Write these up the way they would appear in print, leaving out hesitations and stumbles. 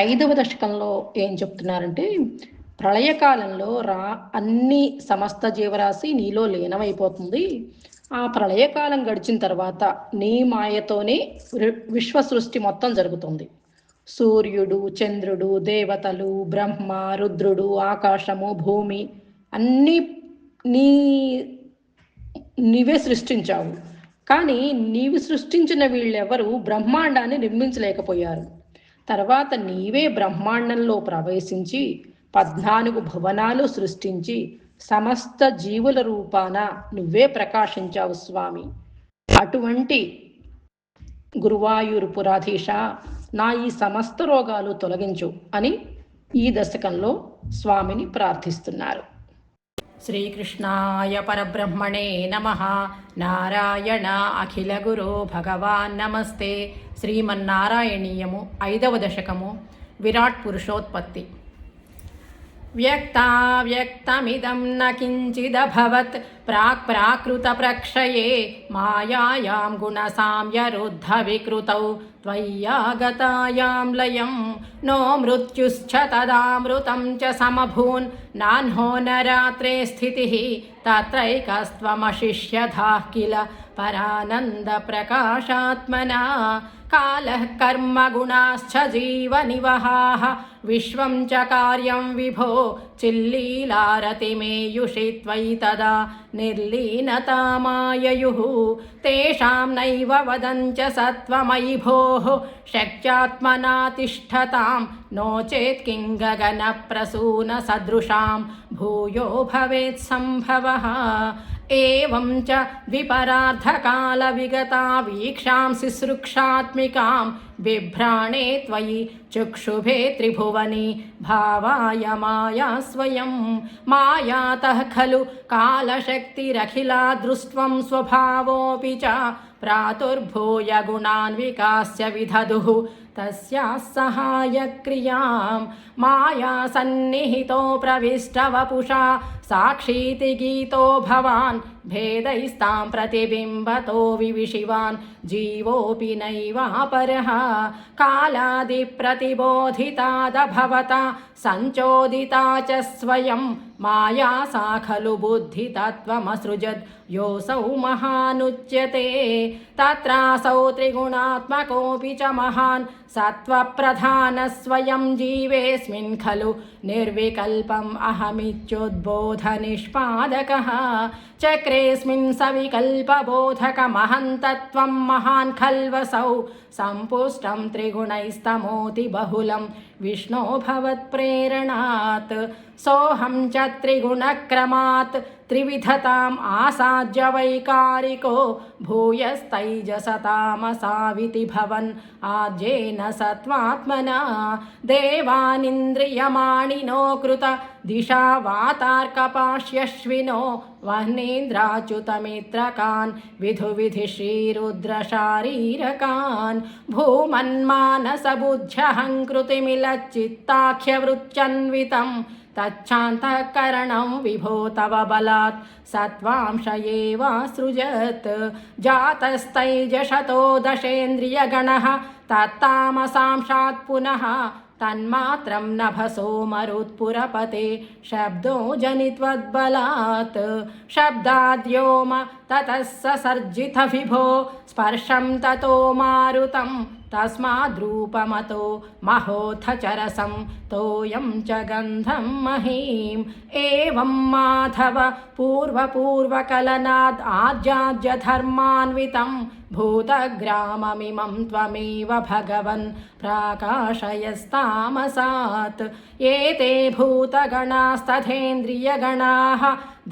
ఐదవ దశకంలో ఏం చెప్తున్నారంటే, ప్రళయకాలంలో అన్ని సమస్త జీవరాశి నీలో లీనమైపోతుంది. ఆ ప్రళయకాలం గడిచిన తర్వాత నీ మాయతోనే విశ్వ సృష్టి మొత్తం జరుగుతుంది. సూర్యుడు, చంద్రుడు, దేవతలు, బ్రహ్మ, రుద్రుడు, ఆకాశము, భూమి అన్నీ నీ నీవే సృష్టించావు. కానీ నీవు సృష్టించిన వీళ్ళెవరూ బ్రహ్మాండాన్ని నిర్మించలేకపోయారు. తర్వాత నీవే బ్రహ్మాండంలో ప్రవేశించి 14 భువనాలు సృష్టించి సమస్త జీవుల రూపాన నువ్వే ప్రకాశించావు స్వామి. అటువంటి గురువాయూరుపురాధీశ, నా ఈ సమస్త రోగాలు తొలగించు అని ఈ దశకంలో స్వామిని ప్రార్థిస్తున్నారు. శ్రీకృష్ణాయ పరబ్రహ్మణే నమః. నారాయణ అఖిల గురో భగవాన్ నమస్తే. శ్రీమన్నారాయణీయము 5వ దశకము. విరాట్ పురుషోత్పత్తి. వ్యక్తావ్యక్తమిదం న కించిదభవత్ ప్రాకృత ప్రక్షయే మాయాయాం గుణసామ్యరుద్ధ వికృతౌ త్వయ్యాగతాయాం లయం నో మృత్యుశ్చ తదామృతం చ సమభూన్ నాన్హో నరాత్రే స్థితిః తత్రైకస్త్వమశిష్యధాః కిల పరానంద ప్రకాశాత్మనా కాలః కర్మ గుణాశ్చ జీవనివహాః విశ్వం చ కార్యం విభో చిల్లీలారతిమేయుషి త్వయి తదా నిర్లీనతామాయయుః తేషాం నైవ వదంచ సత్వమయి భోః శక్త్యాత్మనా తిష్ఠతాం నో చేత్ కిం గగన ప్రసూన సదృశాం భూయో భవేత్ సంభవః ఏవం చ ద్విపరార్ధకాల విగతా వీక్షాంసి సృక్షాత్మికాం బిభ్రాణే త్వయి చక్షుభే త్రిభువని భావాయ మాయా స్వయం మాయాతః ఖలు కాలశక్తిరఖిలా దృష్ట్వం స్వభావోऽపి చ ప్రాతుర్భూయ గుణాన్ వికాస్య విదధుః తస్యాః సహాయక్రియాం మాయా సన్నిహితో ప్రవిష్టవపుషా సాక్షీతి గీతో భవాన్ భేదైస్తాం ప్రతిబింబతో వివిషివాన్ జీవోపి నైవాపరః కాలాది ప్రతిబోధితాదభవతా సంచోదితా చ స్వయం మాయా సా ఖలు బుద్ధితత్వమసృజద్ యోసౌ మహానుచ్యతే తత్రాసౌ త్రిగుణాత్మకోऽపి చ మహాన్ సత్వప్రధాన స్వయం జీవేస్మిన్ ఖలు నిర్వికల్పం అహమిత్యుద్బోధ నిష్పాదకః చక్రేస్మిన్ సవికల్పబోధకమహం తత్వం మహాన్ ఖల్వసౌ సంపుష్టం త్రిగుణైస్తమోతి బహుళం విష్ణో భవత్ప్రేరణాత్ సోహం చ త్రిగుణక్రమాత్ త్రివిధతాం ఆసాద్య వైకారికో భూయస్తైజసతామసావితి భవన్ ఆద్యేన సత్వాత్మనా దేవానింద్రియమాణినో కృత దిశా వాతార్కపాశ్యశ్వినో వహ్నేంద్రాచ్యుతమిత్రకాన్ విధి శ్రీరుద్రశారీరకాన్ భూమన్మానసబుద్ధ్యహంకృతిమిలచ్చిత్తాఖ్యవృత్యన్వితం తచ్చాంతఃకరణం విభో తవ బలాత్ సత్వాంశ ఏవాసృజత్ జాతస్తైజశతో దశేంద్రియగణః తత్తామసాంశాత్ పునః తన్మాత్రం నభసో మరుత్పురపతే శబ్దో జనిత్వద్బలాత్ శబ్దాద్యోమ తతః ససర్జిత విభో స్పర్శం తతో మారుతం తస్మాద్రూపమతో మహోథ చరసం తోయం చ గంధం మహీం ఏవం మాధవ పూర్వకలనాద్ ఆజ్యాజ్య ధర్మాన్వితం భూతగ్రామమిమం త్వమేవ భగవన్ ప్రాకాశయస్తామసాత్ ఏతే భూతగణాస్తథేంద్రియగణాః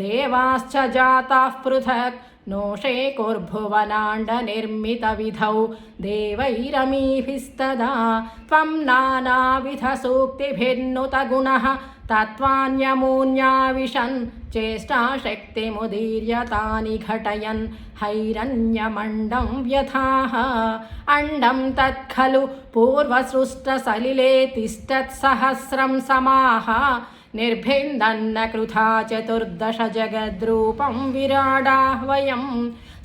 దేవాశ్చ జాతాః పృథక్ నోషేకుర్భువనాండనిర్మితవిధౌ దేవైరमीभिस्तदा त्वं नानाविधसूक्तिभिर्नुतगुणः तत्त्वान्यमून्याविशन् चेष्टाशक्तिमुदीर्य तानि घटयन् हैरण्यमण्डं व्यथाः अण्डं तत्खलु पूर्वसृष्टसलिले तिष्ठत्सहस्रं समाः निर्भिन्दन्न कृथा चतुर्दश जगद्रूपं विराडाह्वयं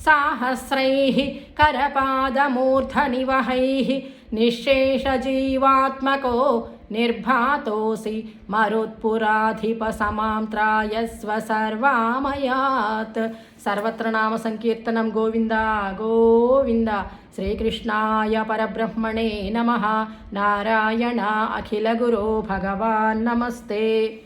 సాహస్రైః కరపాదమూర్ధనివహైః నిశ్శేషజీవాత్మకో నిర్భాతోసి మరుత్పురాధిపసమాం త్రాయస్వ సర్వామయాత్. సర్వత్ర నామ సంకీర్తనం. గోవింద గోవింద. శ్రీకృష్ణాయ పరబ్రహ్మణే నమః. నారాయణ అఖిల గురో భగవాన్ నమస్తే.